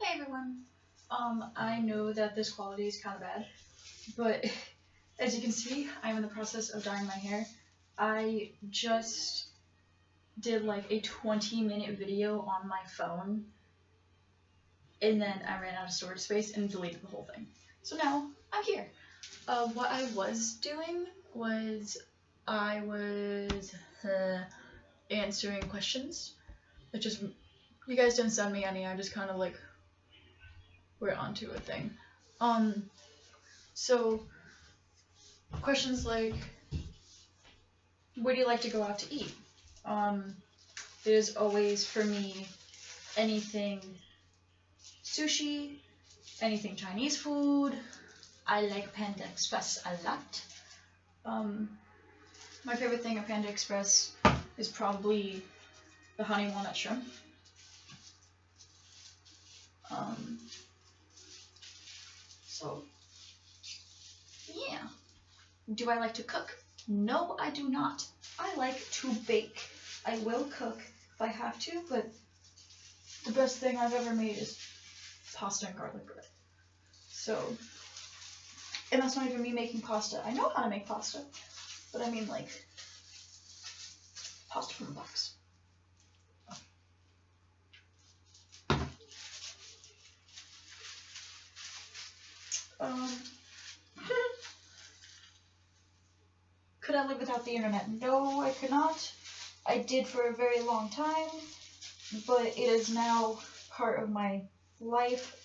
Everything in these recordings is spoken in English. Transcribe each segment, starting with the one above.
Hey everyone. I know that this quality is kind of bad, but as you can see, I'm in the process of dyeing my hair. I just did like a 20-minute video on my phone, and then I ran out of storage space and deleted the whole thing. So now I'm here. What I was doing was I was answering questions. It just, you guys didn't send me any. I just kind of like we're onto a thing. So questions like, where do you like to go out to eat? There's always for me anything sushi, anything Chinese food. I like Panda Express a lot. My favorite thing at Panda Express is probably the honey walnut shrimp. So yeah. Do I like to cook? No, I do not. I like to bake. I will cook if I have to, but the best thing I've ever made is pasta and garlic bread. So, and that's not even me making pasta. I know how to make pasta, but I mean like pasta from a box. Could I live without the internet? No, I could not. I did for a very long time, but it is now part of my life.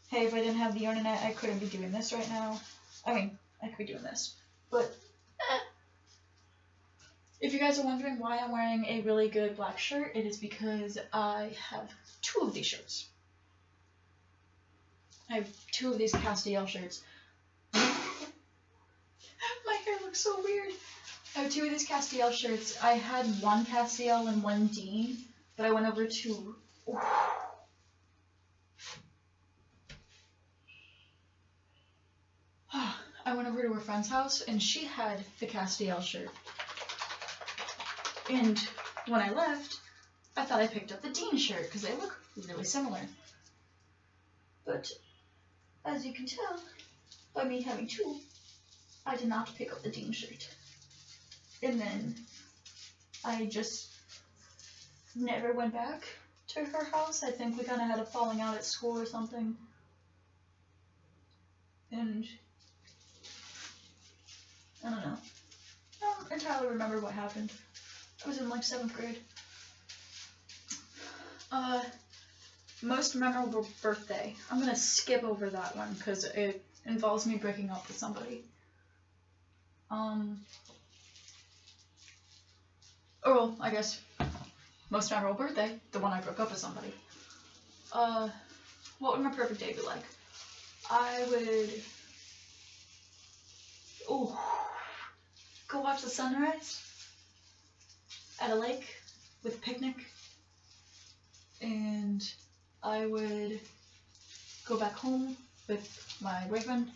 Hey, if I didn't have the internet, I couldn't be doing this right now. I mean, I could be doing this, but if you guys are wondering why I'm wearing a really good black shirt, it is because I have two of these shirts. I have two of these Castiel shirts. My hair looks so weird. I have two of these Castiel shirts. I had one Castiel and one Dean, but I went over to... I went over to her friend's house, and she had the Castiel shirt. And when I left, I thought I picked up the Dean shirt, because they look really similar. But, as you can tell, by me having two, I did not pick up the Dean shirt. And then I just never went back to her house. I think we kind of had a falling out at school or something. And I don't know. I don't entirely remember what happened. I was in like 7th grade. Most memorable birthday. I'm gonna skip over that one because it involves me breaking up with somebody. Oh, I guess most memorable birthday, the one I broke up with somebody. What would my perfect day be like? I would, go watch the sunrise at a lake with a picnic, and I would go back home with my boyfriend,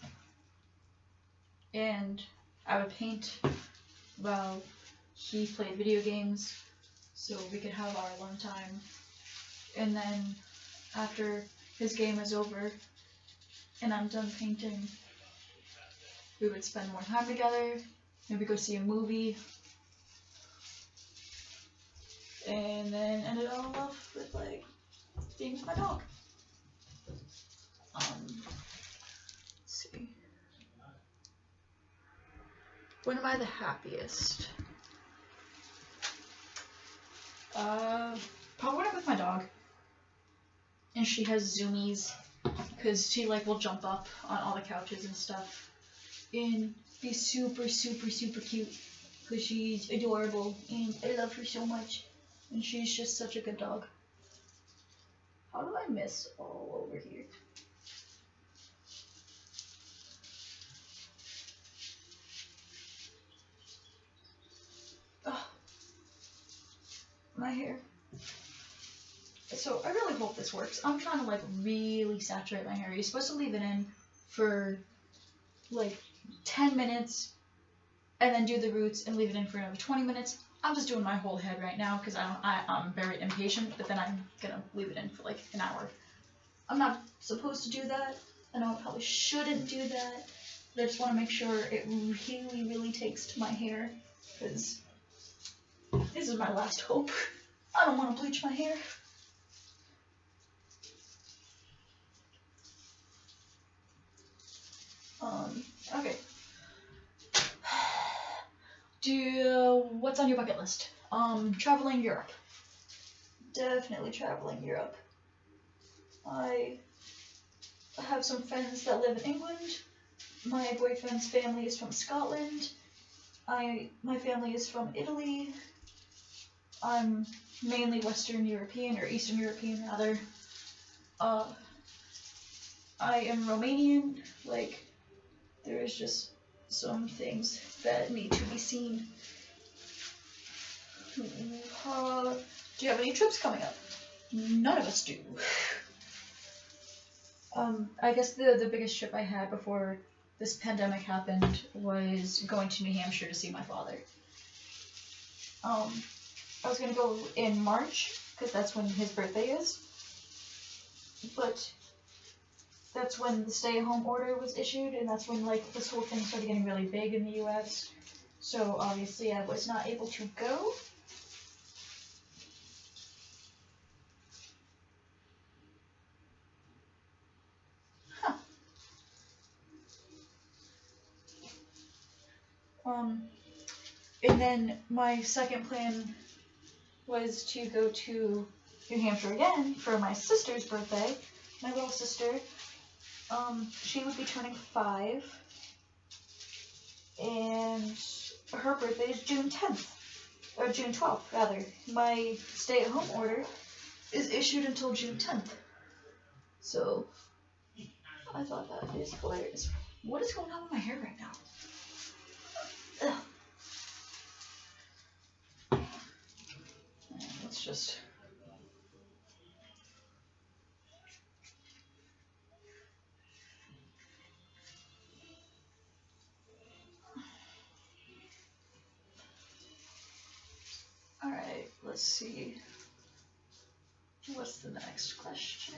and I would paint while he played video games so we could have our alone time. And then after his game is over and I'm done painting, we would spend more time together, maybe go see a movie, and then end it all off with like being with my dog. Let's see. When am I the happiest? Probably when I'm with my dog. And she has zoomies, because she like will jump up on all the couches and stuff. And be super, super, super cute. Because she's adorable and I love her so much. And she's just such a good dog. How do I miss all over here? Oh, my hair. So I really hope this works. I'm trying to like really saturate my hair. You're supposed to leave it in for like 10 minutes and then do the roots and leave it in for another 20 minutes. I'm just doing my whole head right now because I'm very impatient, but then I'm gonna leave it in for like an hour. I'm not supposed to do that. I know I probably shouldn't do that, but I just want to make sure it really, really takes to my hair, because this is my last hope. I don't want to bleach my hair. Okay. What's on your bucket list? Traveling Europe. Definitely traveling Europe. I have some friends that live in England. My boyfriend's family is from Scotland. My family is from Italy. I'm mainly Western European, or Eastern European rather. I am Romanian. Like, there is just some things that need to be seen. Do you have any trips coming up? None of us do. I guess the biggest trip I had before this pandemic happened was going to New Hampshire to see my father. I was gonna go in March, because that's when his birthday is. But that's when the stay-at-home order was issued, and that's when, like, this whole thing started getting really big in the US. So obviously I was not able to go. Huh. And then my second plan was to go to New Hampshire again for my sister's birthday. My little sister, she would be turning 5, and her birthday is June 10th, or June 12th, rather. My stay-at-home order is issued until June 10th. So, I thought that is hilarious. What is going on with my hair right now? Ugh. Let's just... Alright, let's see. What's the next question?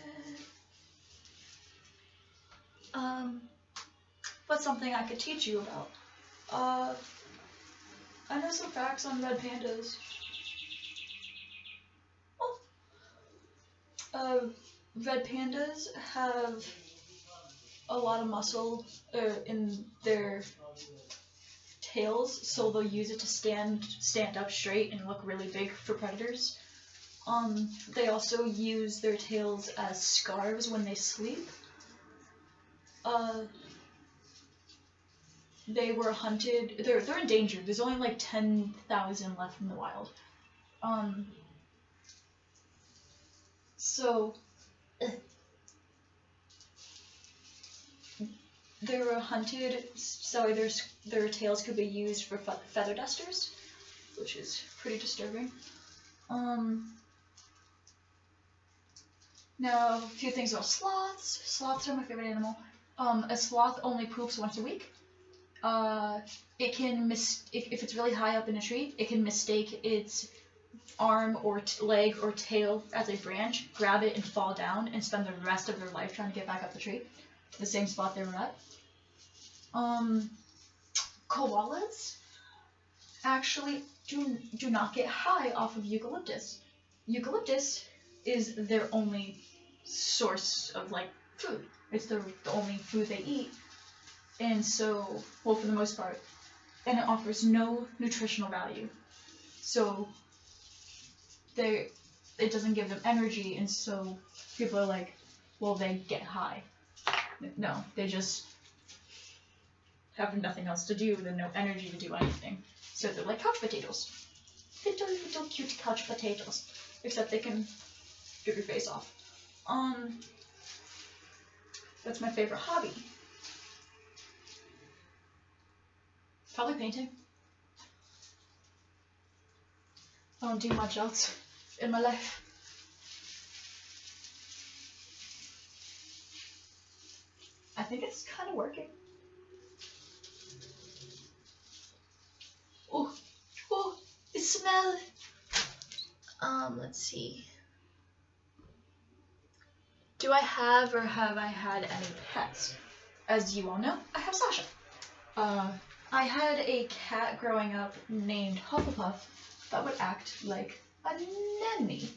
What's something I could teach you about? I know some facts on red pandas. Red pandas have a lot of muscle in their tails, so they'll use it to stand up straight and look really big for predators. They also use their tails as scarves when they sleep. They were hunted. They're endangered. There's only like 10,000 left in the wild. So they were hunted, so their tails could be used for feather dusters, which is pretty disturbing. Now, a few things about sloths. Sloths are my favorite animal. A sloth only poops once a week. It can if it's really high up in a tree, it can mistake its arm or leg or tail as a branch, grab it and fall down, and spend the rest of their life trying to get back up the tree to the same spot they were at. Koalas actually do not get high off of eucalyptus. Eucalyptus is their only source of, like, food. It's the only food they eat. And so, well, for the most part, and it offers no nutritional value. So it doesn't give them energy, and so people are like, well, they get high. No, they just have nothing else to do, then no energy to do anything. So they're like couch potatoes. Little cute couch potatoes. Except they can rip your face off. That's my favorite hobby. Probably painting. I don't do much else in my life. I think it's kind of working. Oh, it smells. Let's see. do I have or have I had any pets? As you all know, I have Sasha. I had a cat growing up named Hufflepuff that would act like a nanny.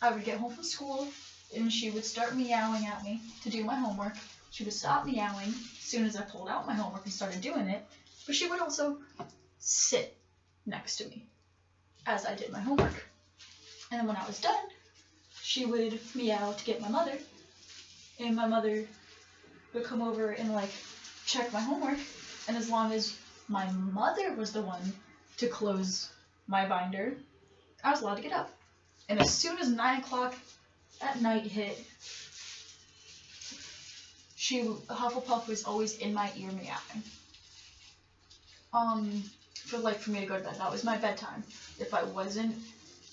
I would get home from school and she would start meowing at me to do my homework. She would stop meowing as soon as I pulled out my homework and started doing it, but she would also sit next to me as I did my homework. And then when I was done, she would meow to get my mother, and my mother would come over and like check my homework, and as long as my mother was the one to close my binder, I was allowed to get up. And as soon as 9 o'clock at night hit, Hufflepuff was always in my ear meowing. For me to go to bed. That was my bedtime. If I wasn't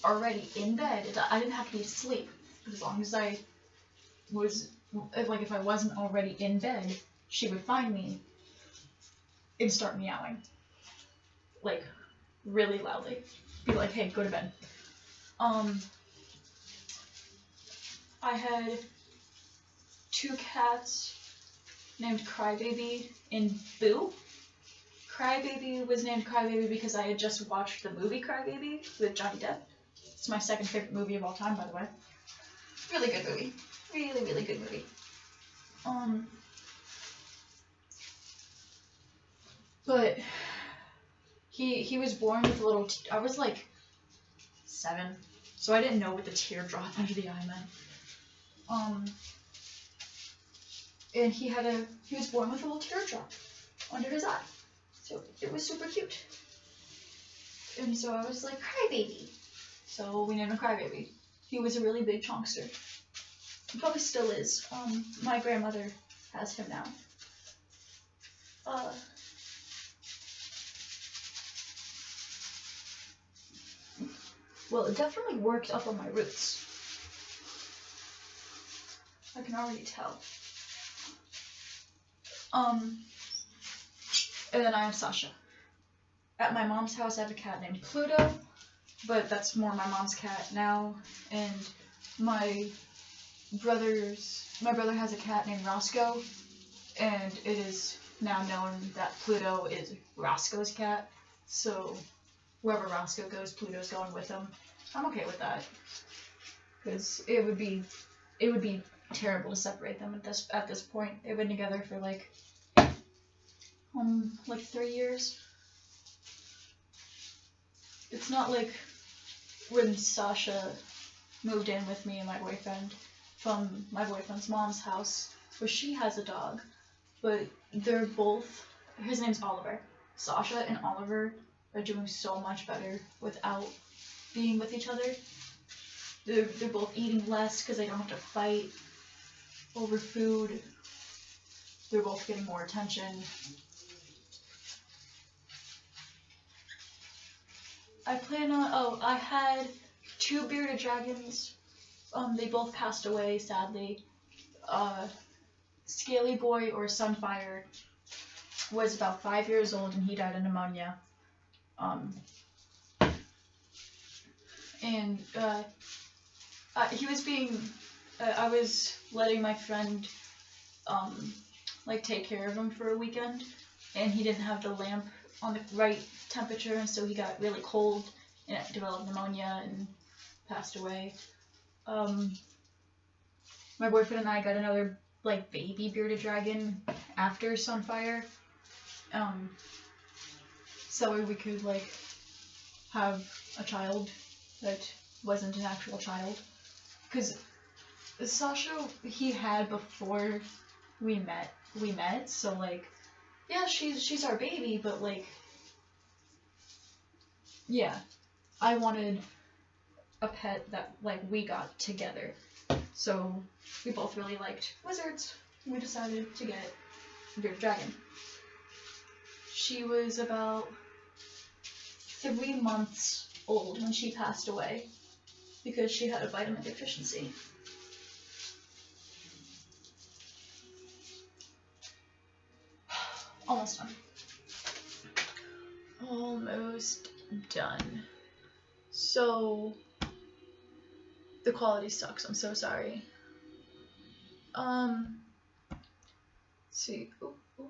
already in bed, I didn't have to be asleep. But as long as I was, if I wasn't already in bed, she would find me and start meowing. Like, really loudly. Be like, hey, go to bed. I had 2 cats named Crybaby and Boo. Crybaby was named Crybaby because I had just watched the movie Crybaby with Johnny Depp. It's my second favorite movie of all time, by the way. Really good movie. Really, really good movie. But he was born with a little. I was like 7, so I didn't know what the teardrop under the eye meant. And he was born with a little teardrop under his eye, so it was super cute. And so I was like, Crybaby. So we named him Crybaby. He was a really big chonkster. He probably still is. My grandmother has him now. Well, it definitely worked up on my roots. I can already tell. And then I have Sasha. At my mom's house, I have a cat named Pluto, but that's more my mom's cat now. And my brother has a cat named Roscoe, and it is now known that Pluto is Roscoe's cat. So wherever Roscoe goes, Pluto's going with him. I'm okay with that, because it would be terrible to separate them at this point. They've been together for like 3 years. It's not like when Sasha moved in with me and my boyfriend from my boyfriend's mom's house, where she has a dog, but they're both, his name's Oliver. Sasha and Oliver are doing so much better without being with each other. They're both eating less because they don't have to fight over food. They're both getting more attention. I had 2 bearded dragons. They both passed away, sadly. Scaly Boy, or Sunfire, was about 5 years old and he died of pneumonia. He was being, I was letting my friend, take care of him for a weekend, and he didn't have the lamp on the right temperature, and so he got really cold and developed pneumonia and passed away. My boyfriend and I got another, baby bearded dragon after Sunfire, so we could, have a child that wasn't an actual child. Because Sasha, he had before we met, so, yeah, she's our baby, but, yeah, I wanted a pet that, we got together. So we both really liked wizards, and we decided to get a bearded dragon. She was about 3 months old when she passed away because she had a vitamin deficiency. Almost done. Almost done. So, the quality sucks, I'm so sorry. Let's see. Ooh, ooh.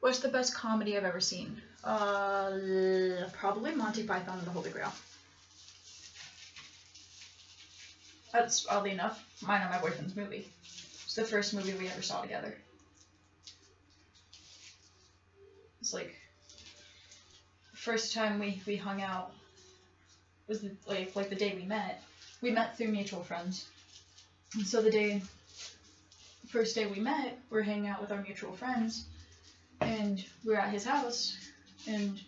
What's the best comedy I've ever seen? Probably Monty Python and the Holy Grail. That's oddly enough mine and my boyfriend's movie. It's the first movie we ever saw together. It's like the first time we hung out was like the day we met. We met through mutual friends. And so the first day we met, we're hanging out with our mutual friends, and we're at his house, and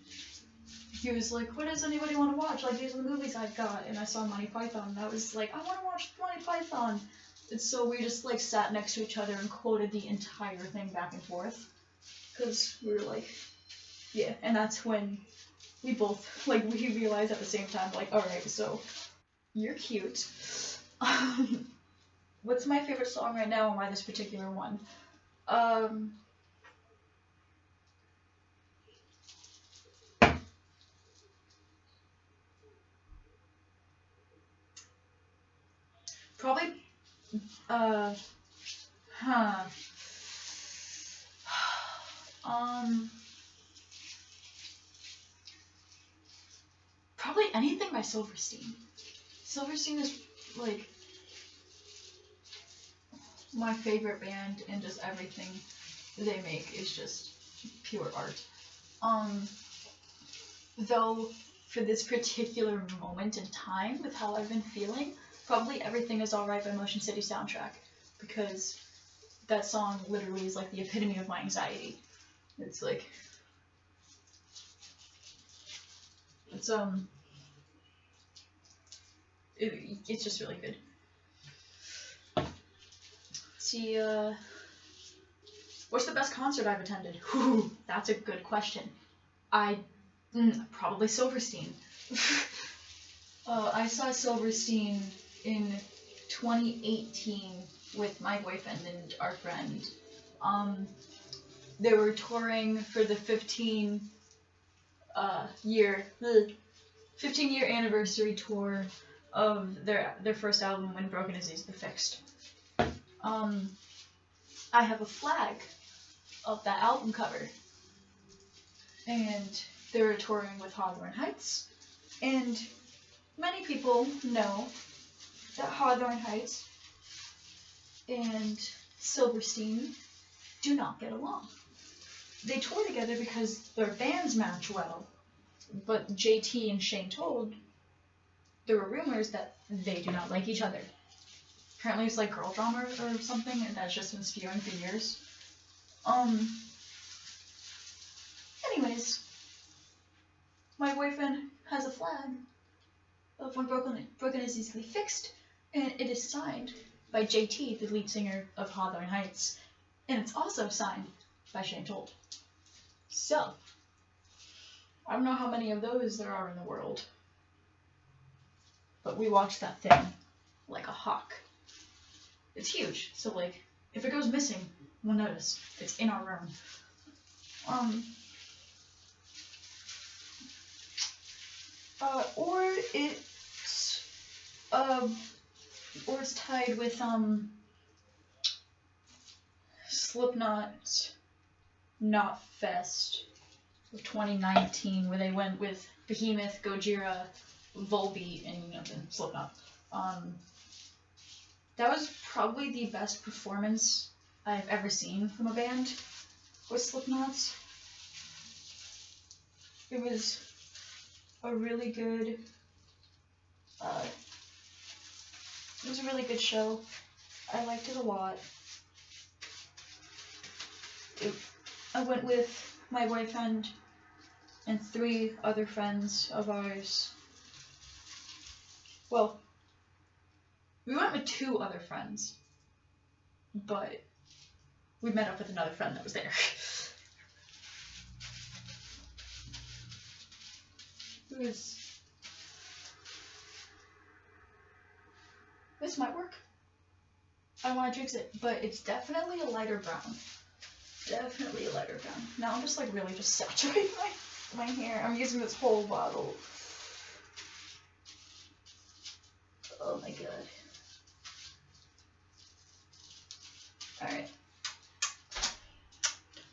he was like, what does anybody want to watch? Like, these are the movies I've got. And I saw Monty Python, and I was like, I want to watch Monty Python. And so we just like sat next to each other and quoted the entire thing back and forth. Because we were like, yeah. And that's when we both, like, we realized at the same time, like, alright, so you're cute. What's my favorite song right now, and why this particular one? Probably, probably anything by Silverstein. Silverstein is, like, my favorite band, and just everything they make is just pure art. Though, for this particular moment in time, with how I've been feeling, probably Everything Is Alright by Motion City Soundtrack, because that song literally is like the epitome of my anxiety. It's like, it's it's just really good. See, what's the best concert I've attended? Whew, that's a good question. Probably Silverstein. I saw Silverstein in 2018 with my boyfriend and our friend. They were touring for the 15-year anniversary tour of their first album, When Broken Is Easily Fixed. I have a flag of that album cover, and they were touring with Hawthorne Heights, and many people know that Hawthorne Heights and Silverstein do not get along. They tour together because their bands match well, but JT and Shane told there were rumors that they do not like each other. Apparently it's like girl drama or something, and that's just been spewing for years. Anyways, my boyfriend has a flag of When Broken Is Easily Fixed, and it is signed by JT, the lead singer of Hawthorne Heights, and it's also signed by Shane Told. So, I don't know how many of those there are in the world, but we watched that thing like a hawk. It's huge, so like, if it goes missing, we'll notice. It's in our room. Or it's tied with Slipknot Knotfest of 2019, where they went with Behemoth, Gojira, Volbeat, and Slipknot. That was probably the best performance I've ever seen from a band with Slipknot. It was a really good show. I liked it a lot. I went with my boyfriend and 3 other friends of ours. Well, we went with 2 other friends, but we met up with another friend that was there. This might work. I want to jinx it, but it's definitely a lighter brown. Definitely a lighter brown. Now I'm just like really just saturating my hair. I'm using this whole bottle. Oh my god.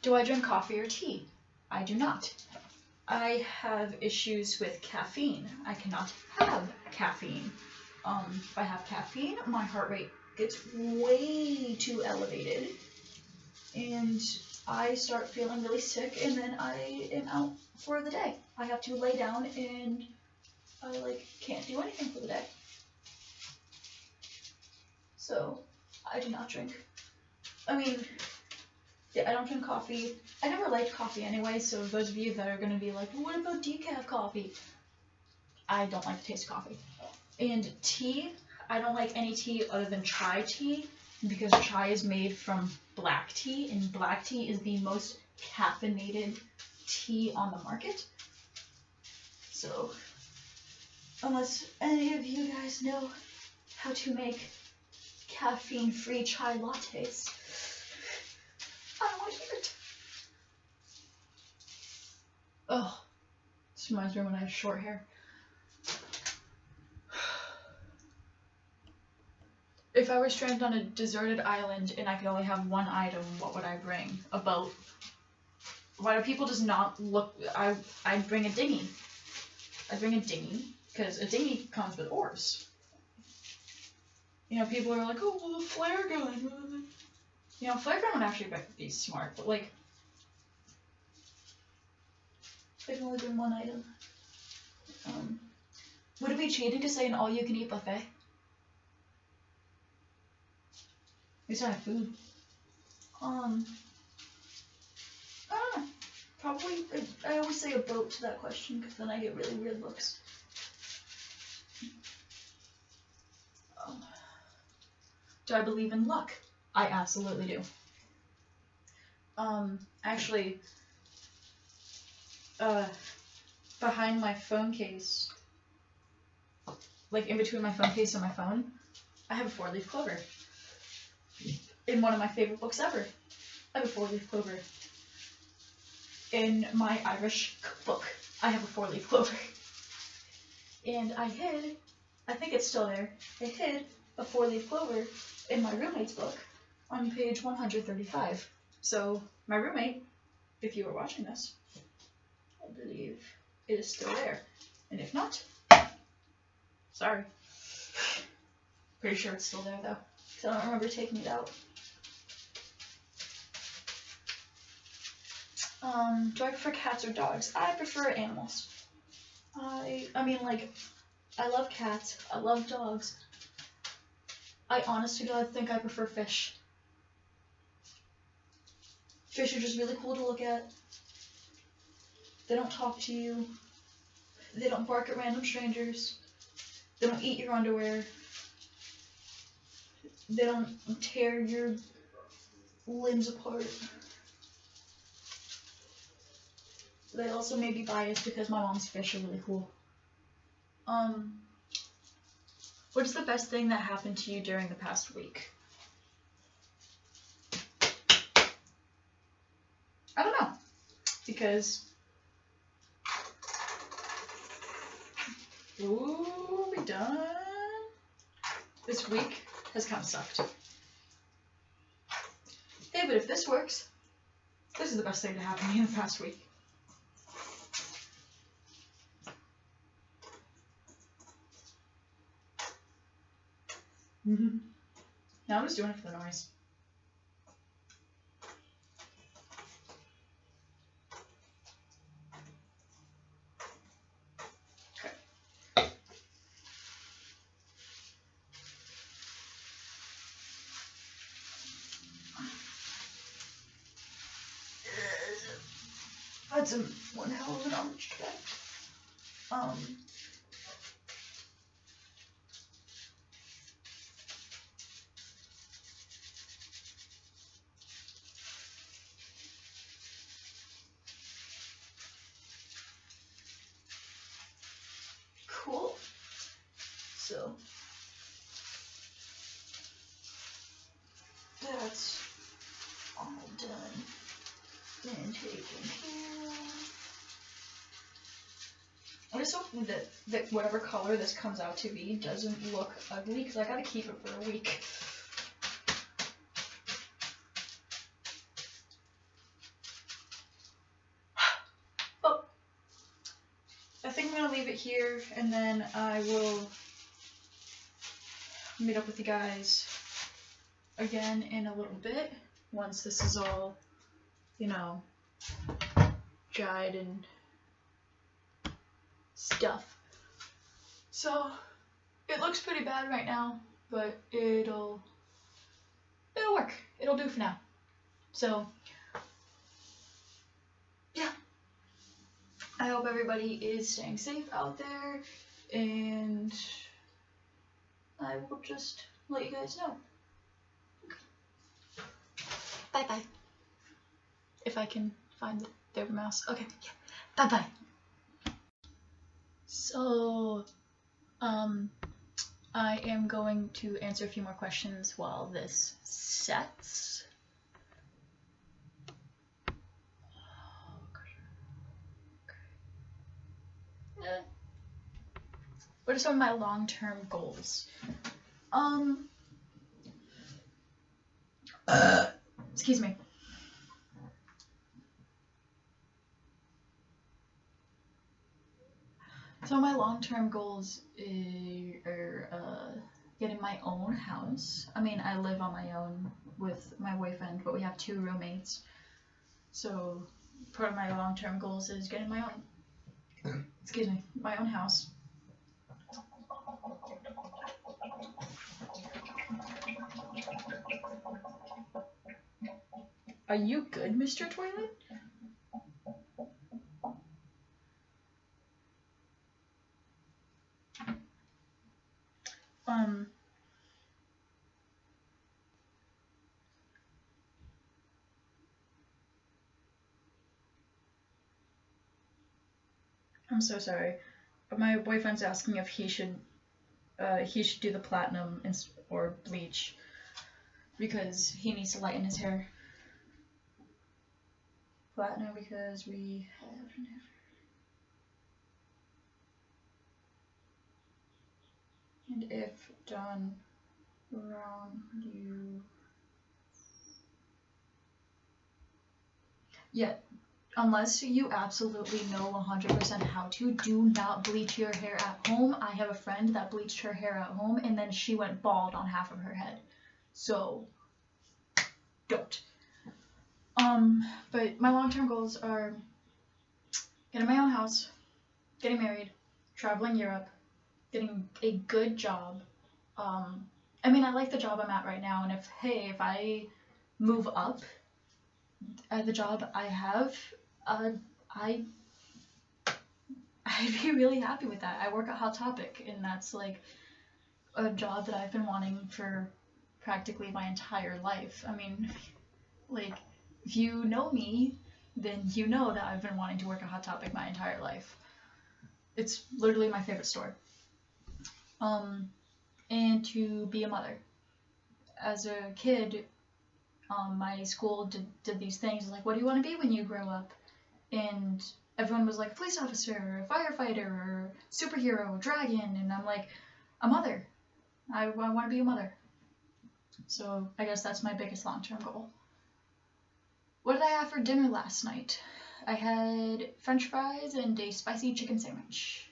Do I drink coffee or tea? I do not. I have issues with caffeine. I cannot have caffeine. If I have caffeine, my heart rate gets way too elevated, and I start feeling really sick, and then I am out for the day. I have to lay down, and I can't do anything for the day. So I do not drink. I mean, yeah, I don't drink coffee. I never liked coffee anyway, so those of you that are going to be like, well, what about decaf coffee? I don't like the taste of coffee. And tea, I don't like any tea other than chai tea, because chai is made from black tea, and black tea is the most caffeinated tea on the market. So, unless any of you guys know how to make caffeine-free chai lattes, I don't want to hear it. Oh, this reminds me when I had short hair. If I were stranded on a deserted island and I could only have one item, what would I bring? A boat. Why do people just not look? I'd bring a dinghy. I'd bring a dinghy, because a dinghy comes with oars. You know, people are like, oh, well, a flare gun. You know, flare gun would actually be smart, but like, I can only bring one item. Would it be cheating to say an all-you-can-eat buffet? At least I have food. I don't know. Probably, I always say a boat to that question, because then I get really weird looks. Do I believe in luck? I absolutely do. Actually, behind my phone case, like in between my phone case and my phone, I have a 4-leaf clover. In one of my favorite books ever, I have a 4-leaf clover. In my Irish cookbook, I have a 4-leaf clover. And I think it's still there, I hid a 4-leaf clover in my roommate's book on page 135. So my roommate, if you were watching this, I believe it is still there. And if not, sorry. Pretty sure it's still there though, because I don't remember taking it out. Do I prefer cats or dogs? I prefer animals. I mean, like, I love cats. I love dogs. I honest to God think I prefer fish. Fish are just really cool to look at. They don't talk to you. They don't bark at random strangers. They don't eat your underwear. They don't tear your limbs apart. They also may be biased because my mom's fish are really cool. What's the best thing that happened to you during the past week? I don't know. Because... Ooh, we done? This week has kind of sucked. Hey, but if this works, this is the best thing to happen to me in the past week. Now I'm just doing it for the noise. Okay. I've had one hell of an orange today. Cool. So that's all done and taken care of. I just hope that whatever color this comes out to be doesn't look ugly, because I gotta keep it for a week. here, and then I will meet up with you guys again in a little bit once this is all, you know, dried and stuff. So it looks pretty bad right now, but it'll work. It'll do for now. So yeah, I hope everybody is staying safe out there, and I will just let you guys know. Okay. Bye bye. If I can find their mouse. Okay, yeah. Bye bye. So, I am going to answer a few more questions while this sets. What are some of my long-term goals? Excuse me. So my long-term goals are getting my own house. I mean, I live on my own with my boyfriend, but we have 2 roommates. So part of my long-term goals is getting my own, my own house. Are you good, Mr. Toilet? I'm so sorry. My boyfriend's asking if he should do the platinum or bleach because he needs to lighten his hair. Platinum because we have never. And if done wrong, you. Yeah, unless you absolutely know 100% how to, do not bleach your hair at home. I have a friend that bleached her hair at home and then she went bald on half of her head. So, don't. But my long-term goals are getting my own house, getting married, traveling Europe, getting a good job. I mean, I like the job I'm at right now, and if I move up at the job I have, I'd be really happy with that. I work at Hot Topic, and that's like a job that I've been wanting for practically my entire life. I mean, like, if you know me, then you know that I've been wanting to work at Hot Topic my entire life. It's literally my favorite store. And to be a mother. As a kid, my school did these things like, what do you want to be when you grow up? And everyone was like, police officer, a firefighter, or superhero, dragon, and I'm like, a mother. I want to be a mother. So I guess that's my biggest long-term goal. What did I have for dinner last night? I had French fries and a spicy chicken sandwich.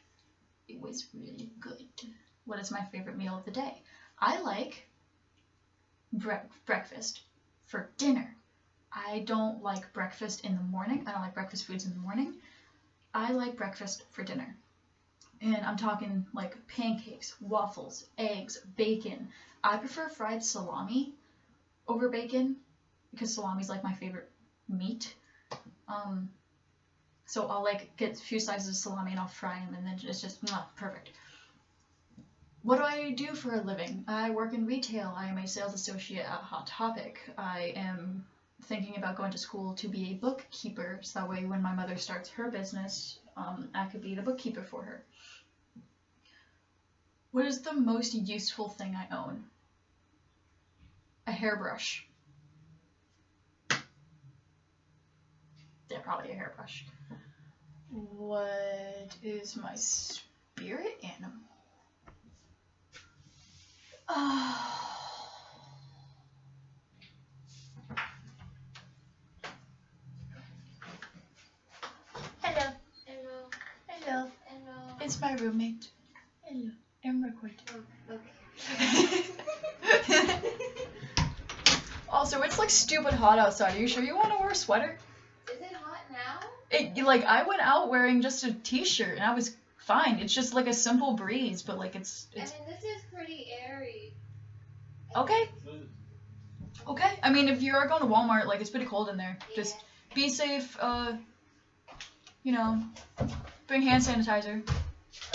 It was really good. What is my favorite meal of the day? I like breakfast for dinner. I don't like breakfast in the morning. I don't like breakfast foods in the morning. I like breakfast for dinner. And I'm talking like pancakes, waffles, eggs, bacon. I prefer fried salami over bacon because salami is like my favorite meat. So I'll like get a few slices of salami and I'll fry them and then it's just perfect. What do I do for a living? I work in retail. I am a sales associate at Hot Topic. I am thinking about going to school to be a bookkeeper, so that way when my mother starts her business, I could be the bookkeeper for her. What is the most useful thing I own? A hairbrush. Yeah, probably a hairbrush. What is my spirit animal? Hello. Hello. Hello. Hello. It's is my roommate. Hello, I'm recording. Oh, okay. Also, it's like stupid hot outside. Are you sure you want to wear a sweater? Is it hot now? Like I went out wearing just a t-shirt and I was fine. It's just like a simple breeze, but like it's. I mean, this is pretty airy. Okay. Okay. I mean, if you are going to Walmart, like it's pretty cold in there. Yeah. Just be safe. You know, bring hand sanitizer.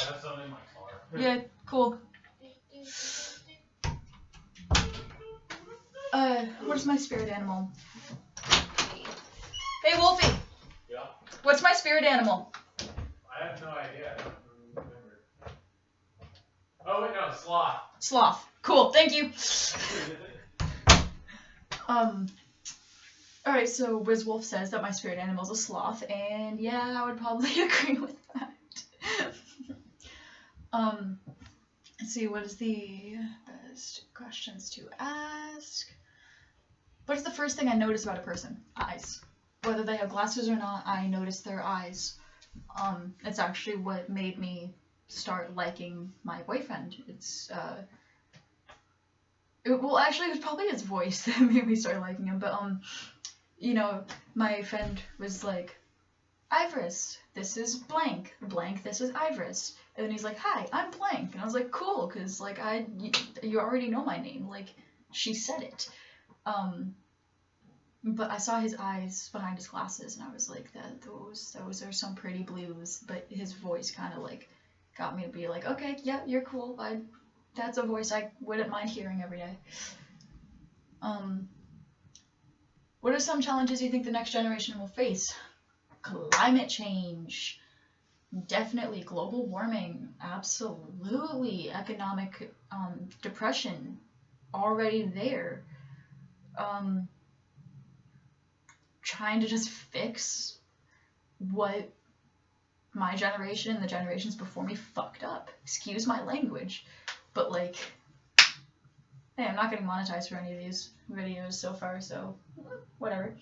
I have some in my car. Yeah. Cool. What's my spirit animal? Hey, Wolfie. Yeah. What's my spirit animal? I have no idea. I don't remember. Oh wait, no, sloth. Sloth. Cool. Thank you. Alright, so WizWolf says that my spirit animal is a sloth, and yeah, I would probably agree with that. Let's see, what is the best questions to ask? What is the first thing I notice about a person? Eyes. Whether they have glasses or not, I notice their eyes. It's actually what made me start liking my boyfriend. Well, actually, it was probably his voice that made me start liking him, but, you know, my friend was like, Ivorus, this is blank, this is Ivorus. And then he's like, hi, I'm blank. And I was like, cool, because, like, you already know my name. Like, she said it. But I saw his eyes behind his glasses, and I was like, those are some pretty blues. But his voice kind of, like, got me to be like, okay, yeah, you're cool. That's a voice I wouldn't mind hearing every day. What are some challenges you think the next generation will face? Climate change. Definitely. Global warming. Absolutely. Economic depression. Already there. Trying to just fix what my generation and the generations before me fucked up. Excuse my language. But, like, hey, I'm not getting monetized for any of these videos so far, so whatever.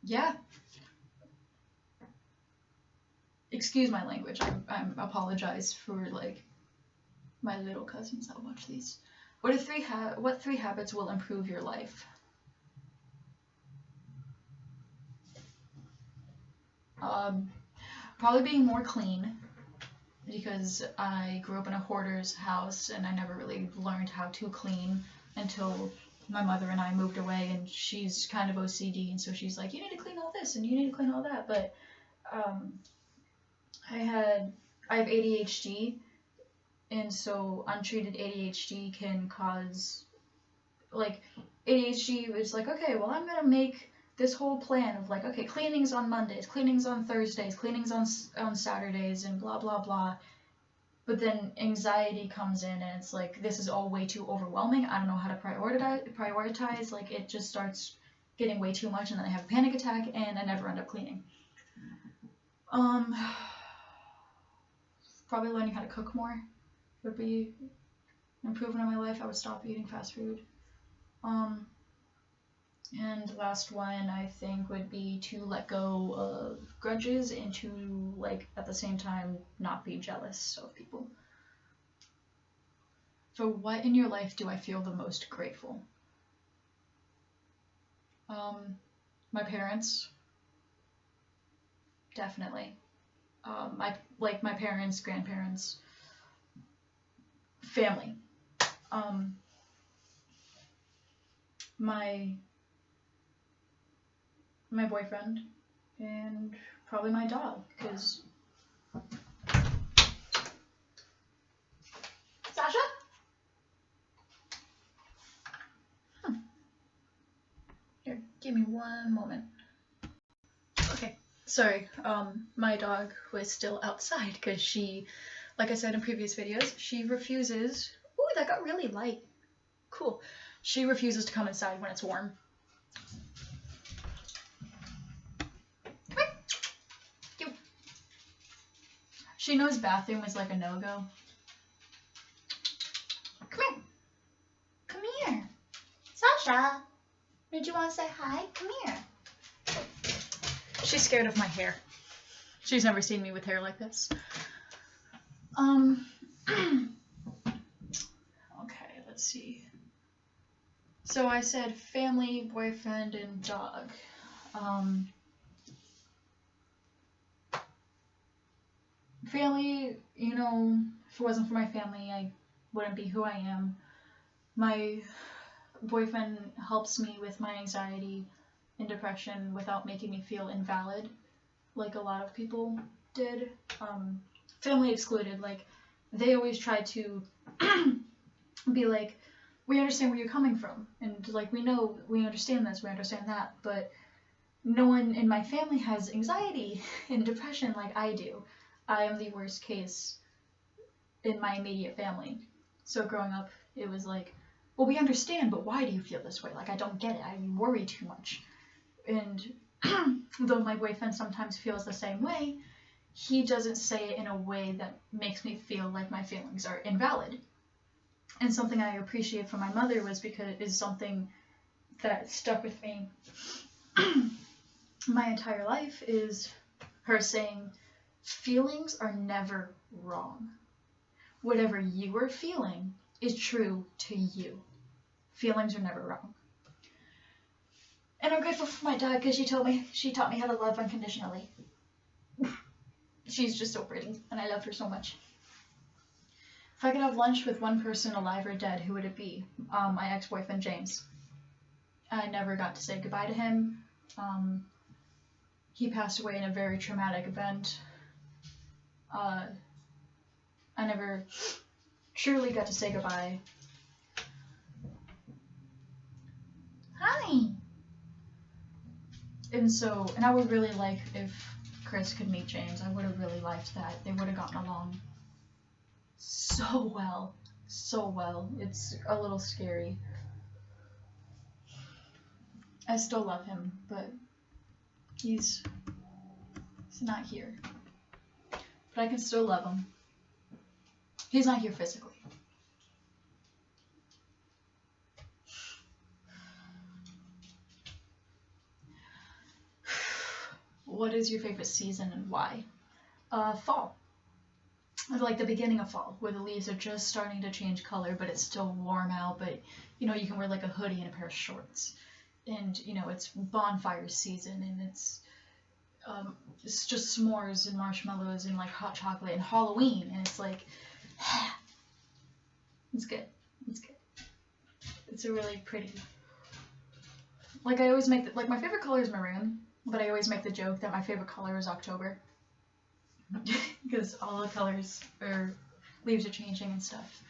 Yeah. Excuse my language. I apologize for, like, my little cousins that watch these. What three habits will improve your life? Probably being more clean, because I grew up in a hoarder's house and I never really learned how to clean until my mother and I moved away, and she's kind of OCD, and so she's like, you need to clean all this and you need to clean all that. But I have ADHD, and so untreated ADHD can cause, like, ADHD is like, okay, well, I'm gonna make this whole plan of, like, okay, cleanings on Mondays, cleanings on Thursdays, cleanings on Saturdays, and blah, blah, blah. But then anxiety comes in, and it's like, this is all way too overwhelming. I don't know how to prioritize. Like, it just starts getting way too much, and then I have a panic attack, and I never end up cleaning. Probably learning how to cook more would be an improvement in my life. I would stop eating fast food. And the last one, I think, would be to let go of grudges and to, like, at the same time, not be jealous of people. For what in your life do I feel the most grateful? My parents. Definitely. My parents, grandparents, family. My boyfriend, and probably my dog, because... Sasha? Here, give me one moment. Okay, sorry, my dog was still outside, because she, like I said in previous videos, she refuses... Ooh, that got really light. Cool. She refuses to come inside when it's warm. She knows bathroom is like a no-go. Come here. Come here. Sasha, did you want to say hi? Come here. She's scared of my hair. She's never seen me with hair like this. Okay, let's see. So I said family, boyfriend, and dog. Family, you know, if it wasn't for my family, I wouldn't be who I am. My boyfriend helps me with my anxiety and depression without making me feel invalid, like a lot of people did. Family excluded, like, they always try to be like, we understand where you're coming from, and like, we know, we understand this, we understand that, but no one in my family has anxiety and depression like I do. I am the worst case in my immediate family. So growing up, it was like, well, we understand, but why do you feel this way? Like, I don't get it. I worry too much. And though my boyfriend sometimes feels the same way, he doesn't say it in a way that makes me feel like my feelings are invalid. And something I appreciate from my mother is something that stuck with me my entire life, is her saying, feelings are never wrong. Whatever you are feeling is true to you. Feelings are never wrong. And I'm grateful for my dad because she taught me how to love unconditionally. She's just so pretty, and I love her so much. If I could have lunch with one person alive or dead, who would it be? My ex-boyfriend, James. I never got to say goodbye to him. He passed away in a very traumatic event. I never truly got to say goodbye. Hi! And I would really like if Chris could meet James. I would have really liked that. They would have gotten along so well. So well. It's a little scary. I still love him, but he's not here. But I can still love him. He's not here physically. What is your favorite season and why? Fall. I like the beginning of fall, where the leaves are just starting to change color, but it's still warm out, but, you know, you can wear like a hoodie and a pair of shorts. And, you know, it's bonfire season, and it's just s'mores and marshmallows and like hot chocolate and Halloween, and it's like, it's good. It's good. It's a really pretty. Like, I always make like, my favorite color is maroon, but I always make the joke that my favorite color is October. Because all the colors leaves are changing and stuff.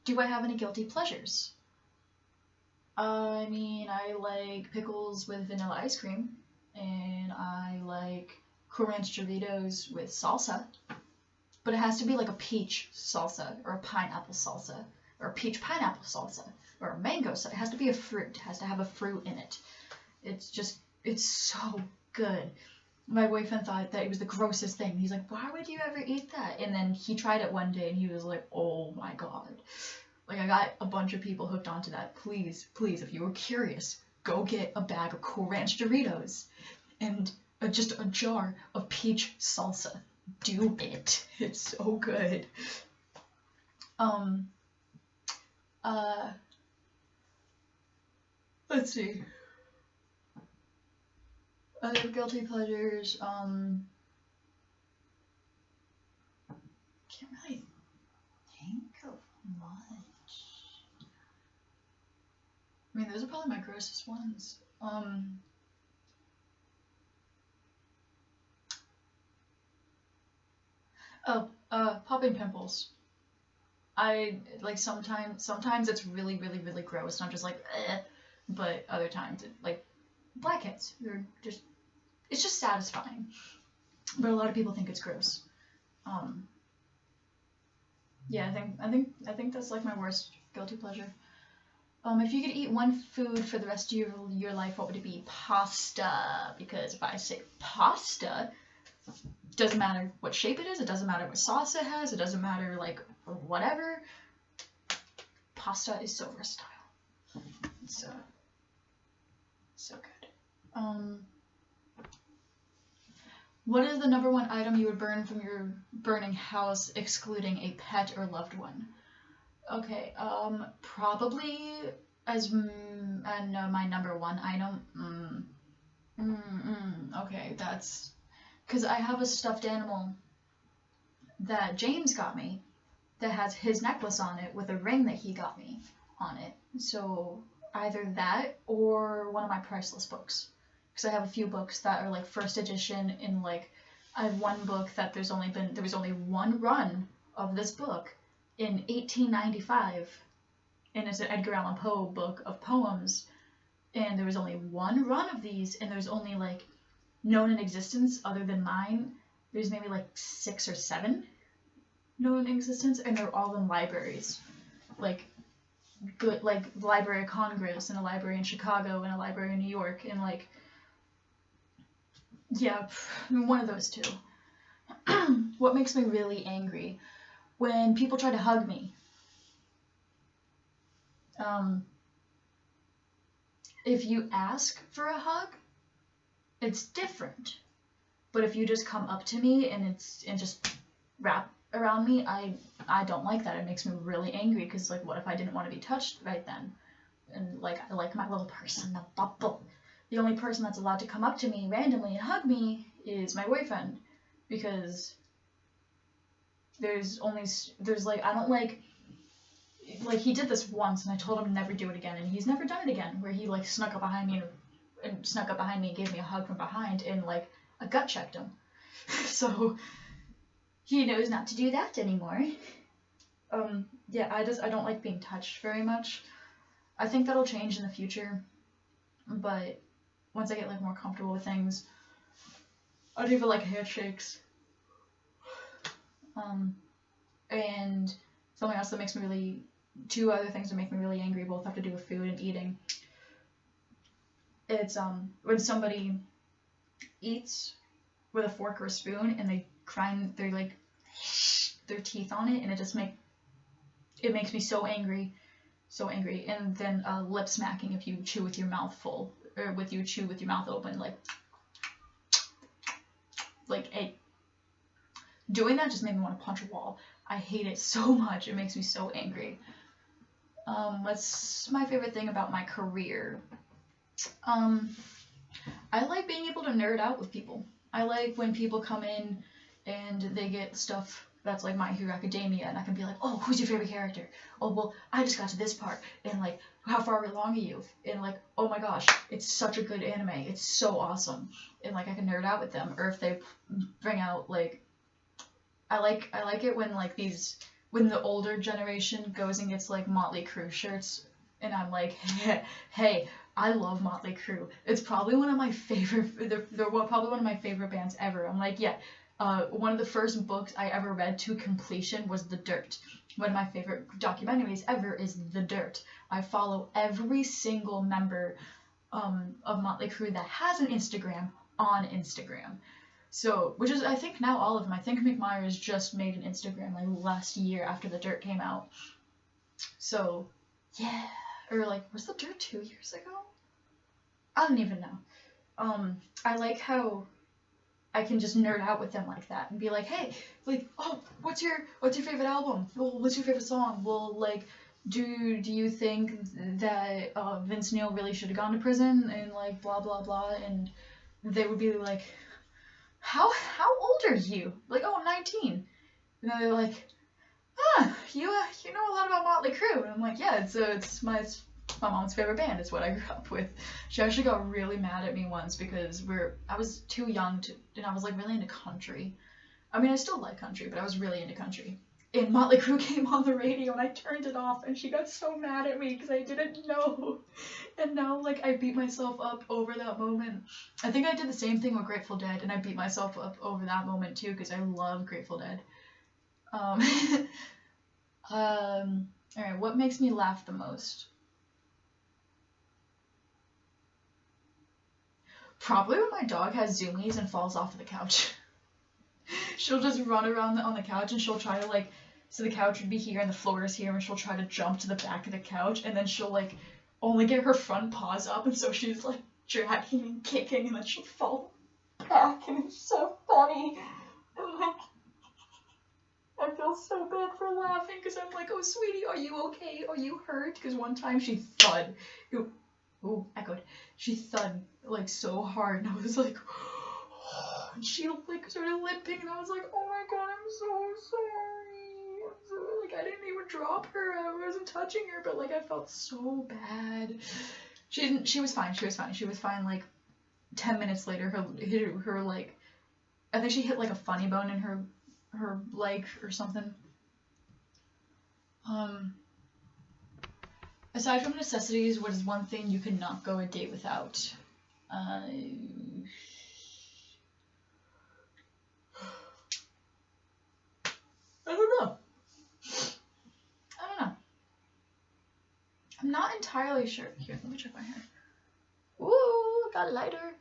Do I have any guilty pleasures? I mean, I like pickles with vanilla ice cream, and I like Cool Ranch Doritos with salsa, but it has to be like a peach salsa, or a pineapple salsa, or a peach pineapple salsa, or a mango salsa. It has to be a fruit. It has to have a fruit in it. It's so good. My boyfriend thought that it was the grossest thing. He's like, why would you ever eat that? And then he tried it one day and he was like, oh my god. Like, I got a bunch of people hooked onto that. Please, if you were curious, go get a bag of Cool Ranch Doritos and just a jar of peach salsa. Do it. It's so good. Let's see. Other guilty pleasures, can't really think of much. I mean, those are probably my grossest ones. Popping pimples. I, like, sometimes it's really, really, really gross, and I'm just like, eh. But other times, like, blackheads, it's just satisfying. But a lot of people think it's gross. Yeah, I think that's like my worst guilty pleasure. If you could eat one food for the rest of your life, what would it be? Pasta. Because if I say pasta, doesn't matter what shape it is, it doesn't matter what sauce it has, it doesn't matter, like, whatever. Pasta is so versatile. So good. What is the number one item you would burn from your burning house, excluding a pet or loved one? Okay, probably as my number one item. Okay, that's because I have a stuffed animal that James got me that has his necklace on it with a ring that he got me on it. So either that or one of my priceless books. Because I have a few books that are like first edition in like, I have one book that there was only one run of this book in 1895. And it's an Edgar Allan Poe book of poems. And there was only one run of these, and there's only like known in existence other than mine. There's maybe like 6 or 7 known in existence, and they're all in libraries, like good, like the Library of Congress and a library in Chicago and a library in New York, and like, yeah, one of those two. What makes me really angry? When people try to hug me. If you ask for a hug, it's different. But if you just come up to me and just wrap around me, I don't like that. It makes me really angry because like, what if I didn't want to be touched right then? And like, I like my little person, the bubble. The only person that's allowed to come up to me randomly and hug me is my boyfriend, because there's like, I don't like he did this once and I told him to never do it again, and he's never done it again, where he like snuck up behind me and gave me a hug from behind, and like I gut checked him. So he knows not to do that anymore. Yeah, I don't like being touched very much. I think that'll change in the future, but once I get like more comfortable with things, I don't even like handshakes. And something else that makes me really, 2 other things that make me really angry, both have to do with food and eating. It's when somebody eats with a fork or a spoon and they grind their teeth on it, and it makes me so angry. And then lip smacking if you chew with your mouth full, or you chew with your mouth open, doing that just made me want to punch a wall. I hate it so much. It makes me so angry. What's my favorite thing about my career? I like being able to nerd out with people. I like when people come in and they get stuff that's like My Hero Academia, and I can be like, oh, who's your favorite character? Oh, well, I just got to this part, and like, how far along are you? And like, oh my gosh, it's such a good anime. It's so awesome. And like, I can nerd out with them. Or if they bring out like, I like it when like when the older generation goes and gets like Motley Crue shirts, and I'm like, hey, I love Motley Crue. It's probably one of my favorite. They're probably one of my favorite bands ever. I'm like, yeah. One of the first books I ever read to completion was The Dirt. One of my favorite documentaries ever is The Dirt. I follow every single member of Motley Crue that has an Instagram on Instagram. So, which is, I think now all of them. I think Mick Myers just made an Instagram like last year after The Dirt came out. So, yeah. Or like, was The Dirt 2 years ago? I don't even know. I like how I can just nerd out with them like that and be like, hey, like, oh, what's your favorite album? Well, what's your favorite song? Well, like, do you think that Vince Neil really should have gone to prison, and like blah blah blah? And they would be like, how old are you? Like, oh, I'm 19. And then they're like, you know a lot about Motley Crue. And I'm like, yeah, it's my mom's favorite band. It's what I grew up with. She actually got really mad at me once because I was too young and I was like really into country. I mean, I still like country, but I was really into country. And Motley Crue came on the radio and I turned it off, and she got so mad at me because I didn't know. And now like I beat myself up over that moment. I think I did the same thing with Grateful Dead, and I beat myself up over that moment too because I love Grateful Dead. Alright, what makes me laugh the most? Probably when my dog has zoomies and falls off of the couch. She'll just run around on the couch, and she'll try to like, so the couch would be here and the floor is here, and she'll try to jump to the back of the couch, and then she'll like only get her front paws up, and so she's like dragging and kicking, and then she'll fall back, and it's so funny. funny. And like, I feel so bad for laughing because I'm like, oh, sweetie, are you okay? Are you hurt? Because one time she thud. Ooh, echoed. She thud like so hard, and I was like, and she like started limping, and I was like, oh my god, I'm so sorry. Like I didn't even drop her. I wasn't touching her, but like I felt so bad. She was fine. She was fine. Like 10 minutes later, her like, I think she hit like a funny bone in her leg or something. Aside from necessities, what is one thing you cannot go a date without? I don't know. I'm not entirely sure. Here, let me check my hair. Ooh, I got lighter.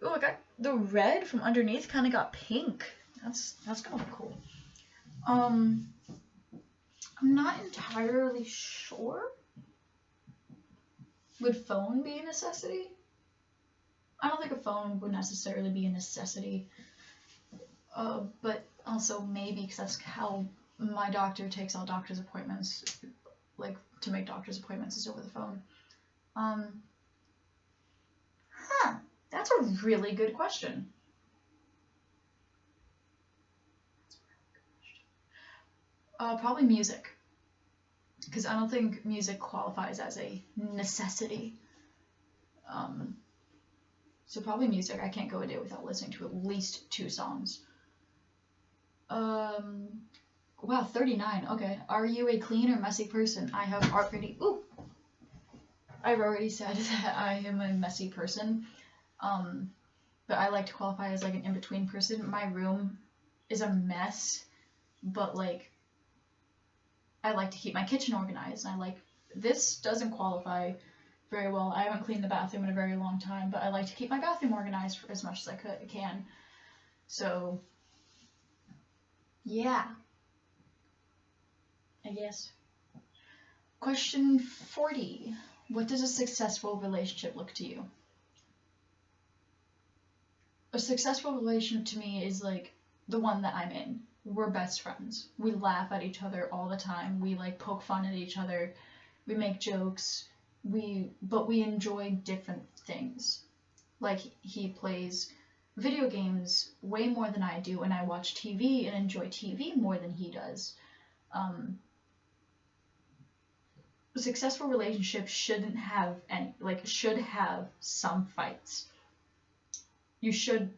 Ooh, I got the red from underneath kind of got pink. That's kind of cool. I'm not entirely sure. Would phone be a necessity? I don't think a phone would necessarily be a necessity. But also maybe because that's how my doctor takes all doctor's appointments. Like to make doctor's appointments is over the phone. That's a really good question. Probably music. Because I don't think music qualifies as a necessity. So probably music. I can't go a day without listening to at least 2 songs. Wow, 39. Okay. Are you a clean or messy person? I've already said that I am a messy person. But I like to qualify as like an in-between person. My room is a mess, but like I like to keep my kitchen organized, and this doesn't qualify very well. I haven't cleaned the bathroom in a very long time, but I like to keep my bathroom organized for as much as I can. So, yeah. I guess. Question 40. What does a successful relationship look to you? A successful relationship to me is like the one that I'm in. We're best friends. We laugh at each other all the time. We like poke fun at each other. We make jokes. But we enjoy different things. Like he plays video games way more than I do, and I watch TV and enjoy TV more than he does. A successful relationship shouldn't have should have some fights. You should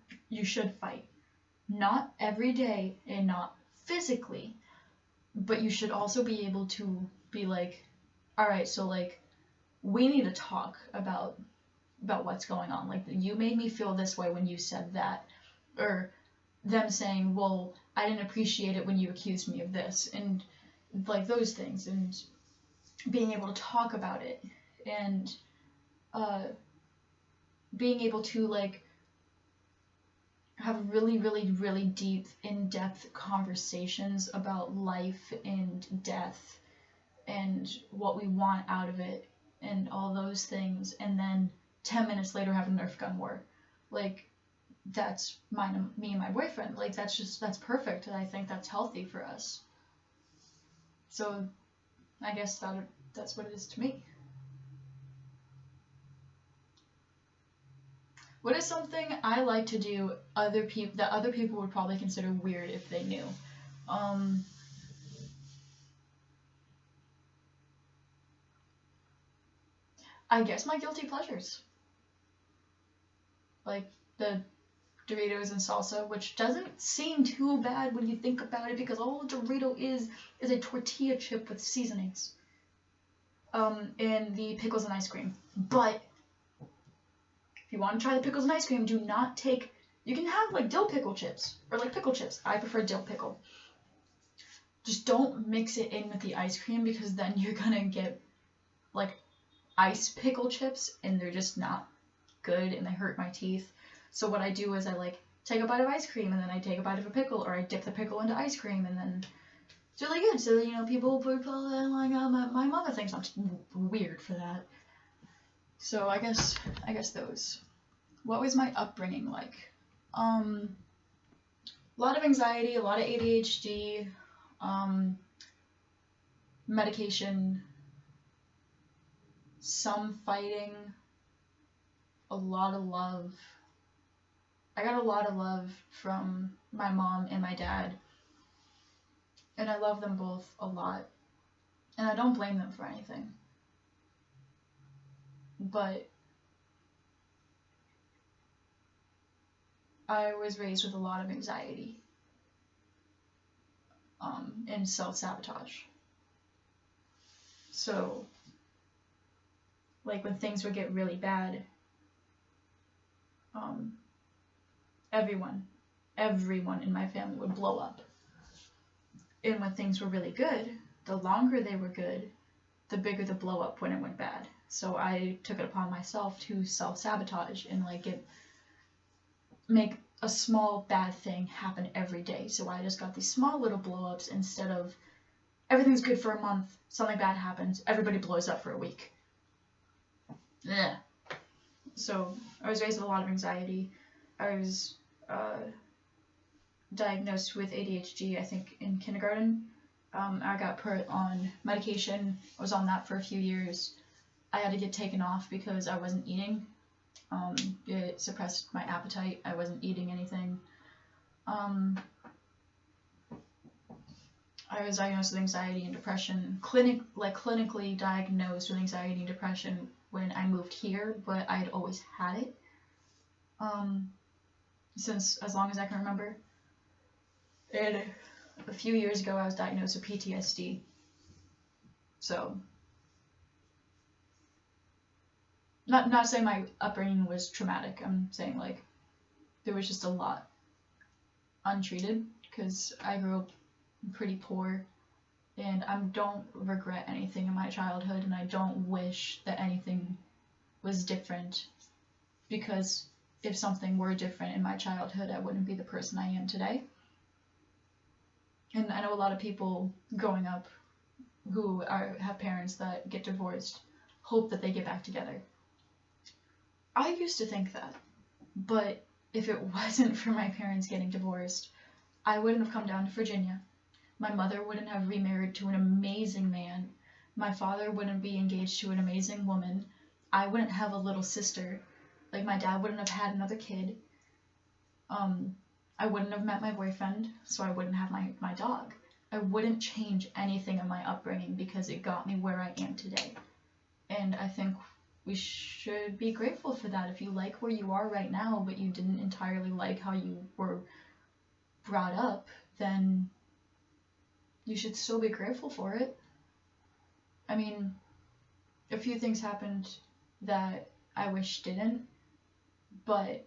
fight. Not every day and not physically, but you should also be able to be like, all right, so like we need to talk about what's going on. Like you made me feel this way when you said that, or them saying, well, I didn't appreciate it when you accused me of this, and like those things, and being able to talk about it, and being able to like have really, really, really deep, in-depth conversations about life and death and what we want out of it and all those things, and then 10 minutes later have a Nerf gun war. Like, that's me and my boyfriend. Like, that's perfect, and I think that's healthy for us. So, I guess that's what it is to me. What is something I like to do that other people would probably consider weird if they knew? I guess my guilty pleasures. Like the Doritos and salsa, which doesn't seem too bad when you think about it, because all a Dorito is a tortilla chip with seasonings. And the pickles and ice cream. But if you want to try the pickles and ice cream, do not take... You can have, like, dill pickle chips. Or, like, pickle chips. I prefer dill pickle. Just don't mix it in with the ice cream, because then you're gonna get, like, ice pickle chips, and they're just not good, and they hurt my teeth. So what I do is I, like, take a bite of ice cream, and then I take a bite of a pickle, or I dip the pickle into ice cream, and then... It's really good. So, you know, people would probably, like, my mother thinks I'm weird for that. So I guess those. What was my upbringing like? a lot of anxiety, a lot of ADHD, medication, some fighting, a lot of love. I got a lot of love from my mom and my dad, and I love them both a lot, and I don't blame them for anything. But I was raised with a lot of anxiety and self-sabotage. So, like, when things would get really bad, everyone in my family would blow up. And when things were really good, the longer they were good, the bigger the blow up when it went bad. So I took it upon myself to self-sabotage and make a small bad thing happen every day. So I just got these small little blow-ups instead of everything's good for a month, something bad happens, everybody blows up for a week. Yeah. So I was raised with a lot of anxiety. I was diagnosed with ADHD, I think, in kindergarten. I got put on medication. I was on that for a few years. I had to get taken off because I wasn't eating. It suppressed my appetite. I wasn't eating anything. I was diagnosed with anxiety and depression. Clinically diagnosed with anxiety and depression when I moved here, but I had always had it. Since as long as I can remember. And a few years ago, I was diagnosed with PTSD. So, not saying my upbringing was traumatic. I'm saying there was just a lot untreated because I grew up pretty poor, and I don't regret anything in my childhood, and I don't wish that anything was different, because if something were different in my childhood, I wouldn't be the person I am today. And I know a lot of people growing up who have parents that get divorced hope that they get back together. I used to think that, but if it wasn't for my parents getting divorced, I wouldn't have come down to Virginia. My mother wouldn't have remarried to an amazing man. My father wouldn't be engaged to an amazing woman. I wouldn't have a little sister. Like, my dad wouldn't have had another kid. I wouldn't have met my boyfriend, so I wouldn't have my dog. I wouldn't change anything in my upbringing because it got me where I am today. And I think we should be grateful for that. If you like where you are right now, but you didn't entirely like how you were brought up, then you should still be grateful for it. I mean, a few things happened that I wish didn't, but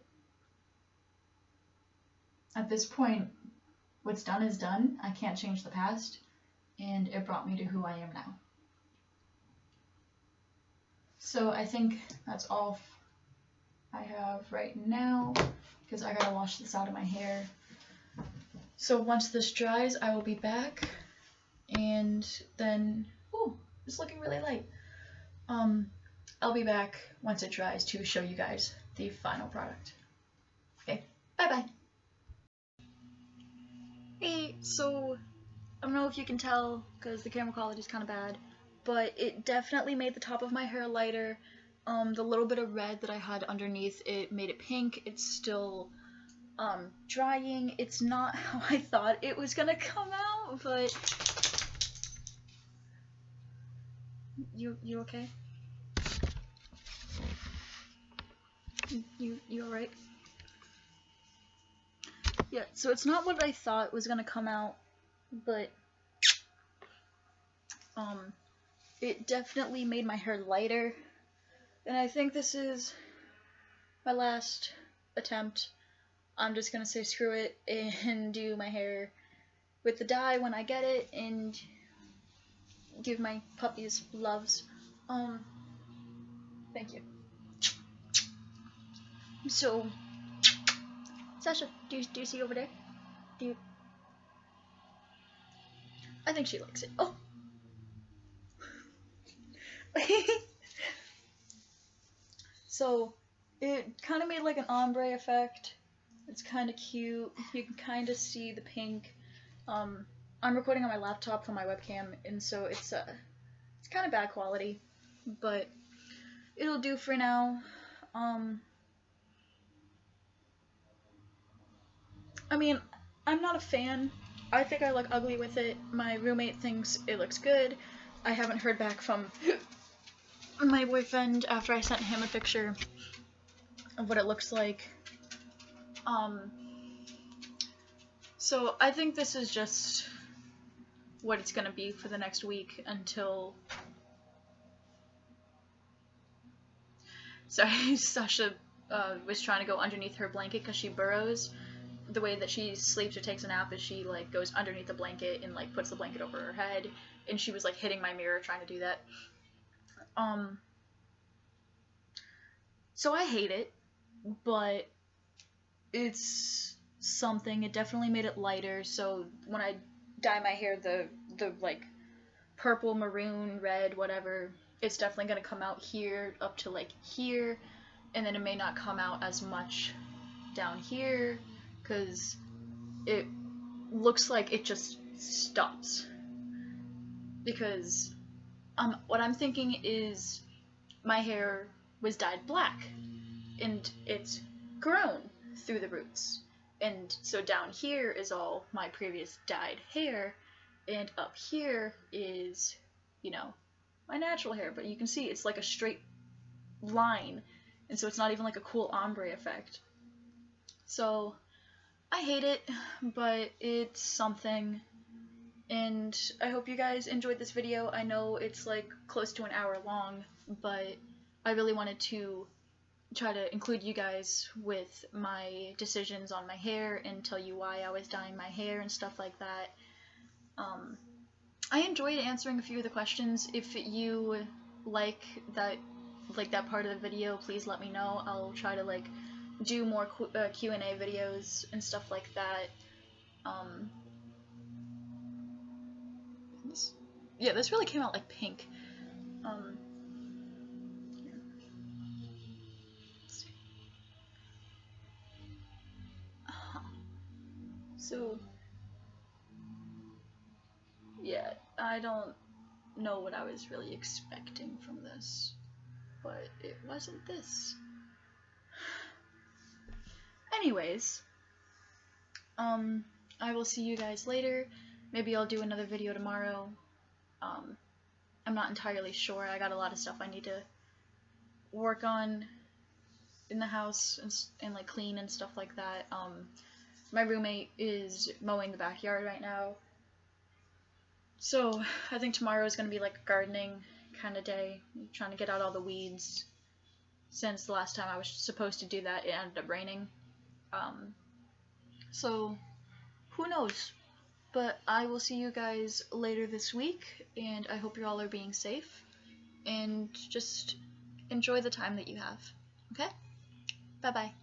at this point, what's done is done. I can't change the past, and it brought me to who I am now. So I think that's all I have right now, because I gotta wash this out of my hair. So once this dries, I will be back, and then, it's looking really light. I'll be back once it dries to show you guys the final product. Okay, bye-bye. Hey, so I don't know if you can tell because the camera quality is kind of bad, but it definitely made the top of my hair lighter. The little bit of red that I had underneath, it made it pink. It's still drying. It's not how I thought it was gonna come out, but you okay? You alright? Yeah, so it's not what I thought was gonna come out, but it definitely made my hair lighter, and I think this is my last attempt. I'm just gonna say screw it and do my hair with the dye when I get it, and give my puppies loves. Thank you. So, Sasha, do you see over there? I think she likes it. Oh! So, it kind of made like an ombre effect, It's kind of cute. You can kind of see the pink. I'm recording on my laptop from my webcam, and so it's kind of bad quality, but it'll do for now. I mean, I'm not a fan. I think I look ugly with it. My roommate thinks it looks good. I haven't heard back from my boyfriend after I sent him a picture of what it looks like. So I think this is just what it's gonna be for the next week until... Sorry, Sasha was trying to go underneath her blanket because she burrows. The way that she sleeps or takes a nap is she like goes underneath the blanket and like puts the blanket over her head, and she was like hitting my mirror trying to do that. So I hate it, but it's something. It definitely made it lighter, so when I dye my hair the like purple, maroon, red, whatever, it's definitely gonna come out here up to like here, and then it may not come out as much down here because it looks like it just stops. Because what I'm thinking is my hair was dyed black and it's grown through the roots, and so down here is all my previous dyed hair, and up here is, you know, my natural hair, but you can see it's like a straight line, and so it's not even like a cool ombre effect. So I hate it, but it's something, and I hope you guys enjoyed this video. I know it's like close to an hour long, but I really wanted to try to include you guys with my decisions on my hair and tell you why I was dyeing my hair and stuff like that. I enjoyed answering a few of the questions. If you like that part of the video, please let me know. I'll try to like do more Q&A videos and stuff like that. Yeah, this really came out like pink. So yeah, I don't know what I was really expecting from this, but it wasn't this. Anyways, I will see you guys later. Maybe I'll do another video tomorrow. I'm not entirely sure. I got a lot of stuff I need to work on in the house and like clean and stuff like that. My roommate is mowing the backyard right now, so I think tomorrow is going to be like a gardening kind of day, trying to get out all the weeds, since the last time I was supposed to do that it ended up raining. So who knows, but I will see you guys later this week, and I hope you all are being safe and just enjoy the time that you have. Okay, bye bye.